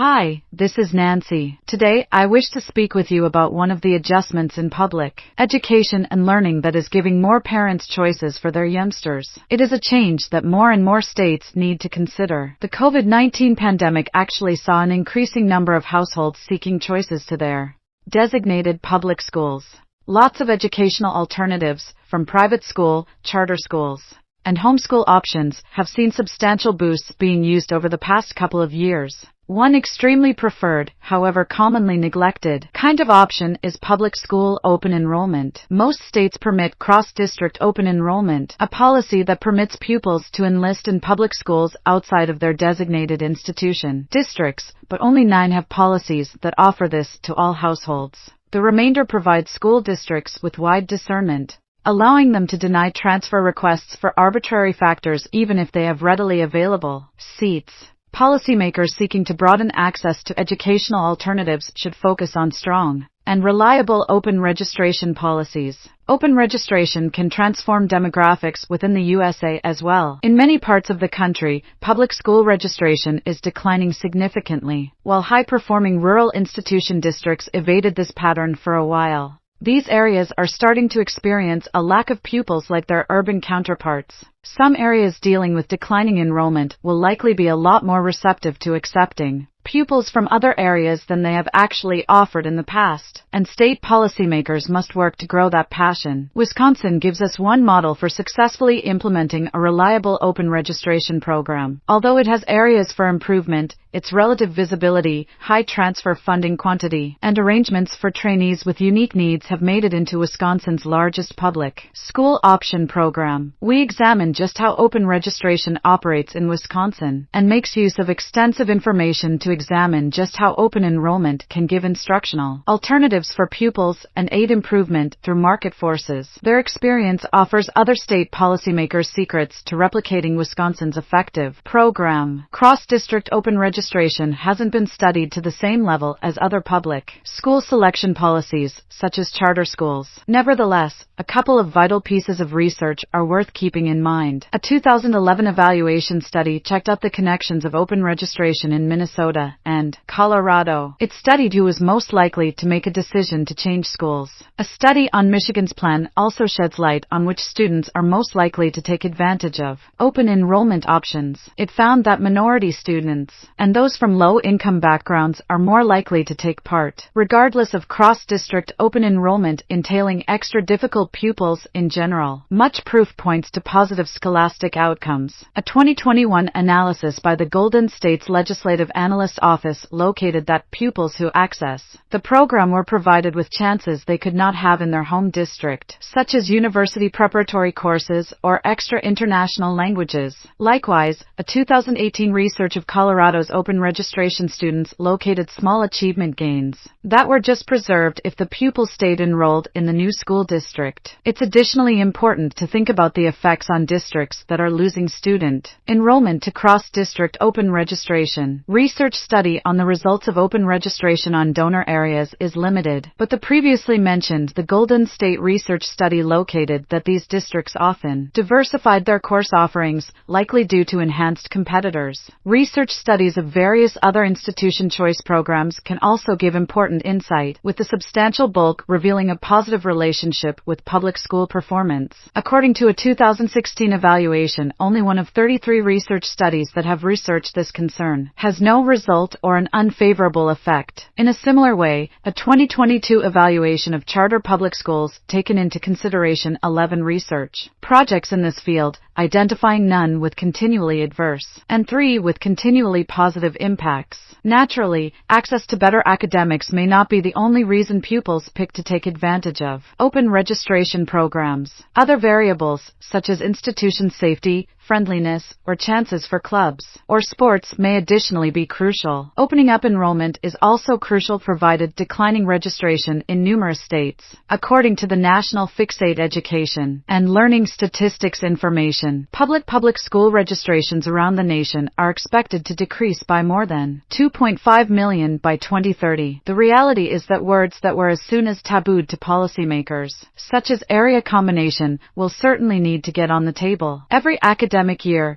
Hi, this is Nancy. Today, I wish to speak with you about one of the adjustments in public education and learning that is giving more parents choices for their youngsters. It is a change that more and more states need to consider. The COVID-19 pandemic actually saw an increasing number of households seeking choices to their designated public schools. Lots of educational alternatives, from private school, charter schools, and homeschool options, have seen substantial boosts being used over the past couple of years. One extremely preferred, however commonly neglected, kind of option is public school open enrollment. Most states permit cross-district open enrollment, a policy that permits pupils to enlist in public schools outside of their designated institution districts, but only 9 have policies that offer this to all households. The remainder provide school districts with wide discernment, allowing them to deny transfer requests for arbitrary factors even if they have readily available seats. Policymakers seeking to broaden access to educational alternatives should focus on strong and reliable open registration policies. Open registration can transform demographics within the USA as well. In many parts of the country, public school registration is declining significantly, while high-performing rural institution districts evaded this pattern for a while. These areas are starting to experience a lack of pupils like their urban counterparts. Some areas dealing with declining enrollment will likely be a lot more receptive to accepting pupils from other areas than they have actually offered in the past, and state policymakers must work to grow that passion. Wisconsin gives us one model for successfully implementing a reliable open registration program. Although it has areas for improvement, its relative visibility, high transfer funding quantity, and arrangements for trainees with unique needs have made it into Wisconsin's largest public school option program. We examine just how open registration operates in Wisconsin, and makes use of extensive information to examine just how open enrollment can give instructional alternatives for pupils and aid improvement through market forces. Their experience offers other state policymakers secrets to replicating Wisconsin's effective program. Cross-district open registration hasn't been studied to the same level as other public school selection policies, such as charter schools. Nevertheless, a couple of vital pieces of research are worth keeping in mind. A 2011 evaluation study checked out the connections of open registration in Minnesota and Colorado. It studied who was most likely to make a decision to change schools. A study on Michigan's plan also sheds light on which students are most likely to take advantage of open enrollment options. It found that minority students and those from low-income backgrounds are more likely to take part, regardless of cross-district open enrollment entailing extra difficult pupils in general. Much proof points to positive scholastic outcomes. A 2021 analysis by the Golden State's Legislative Analyst Office located that pupils who access the program were provided with chances they could not have in their home district, such as university preparatory courses or extra international languages. Likewise, a 2018 research of Colorado's open registration students located small achievement gains that were just preserved if the pupil stayed enrolled in the new school district. It's additionally important to think about the effects on districts that are losing student enrollment to cross-district open registration. Research study on the results of open registration on donor areas is limited, but the previously mentioned the Golden State research study located that these districts often diversified their course offerings, likely due to enhanced competitors. Research studies of various other institution choice programs can also give important insight, with the substantial bulk revealing a positive relationship with public school performance. According to a 2016 evaluation, only one of 33 research studies that have researched this concern has no result or an unfavorable effect. In a similar way, a 2022 evaluation of charter public schools taken into consideration 11 research projects in this field, identifying none with continually adverse and 3 with continually positive impacts. Naturally, access to better academics may not be the only reason pupils pick to take advantage of open registration programs. Other variables, such as institution safety, friendliness, or chances for clubs or sports may additionally be crucial. Opening up enrollment is also crucial provided declining registration in numerous states. According to the National Fixate Education and Learning Statistics information, public school registrations around the nation are expected to decrease by more than 2.5 million by 2030. The reality is that words that were as soon as tabooed to policymakers, such as area combination, will certainly need to get on the table. Every academic year,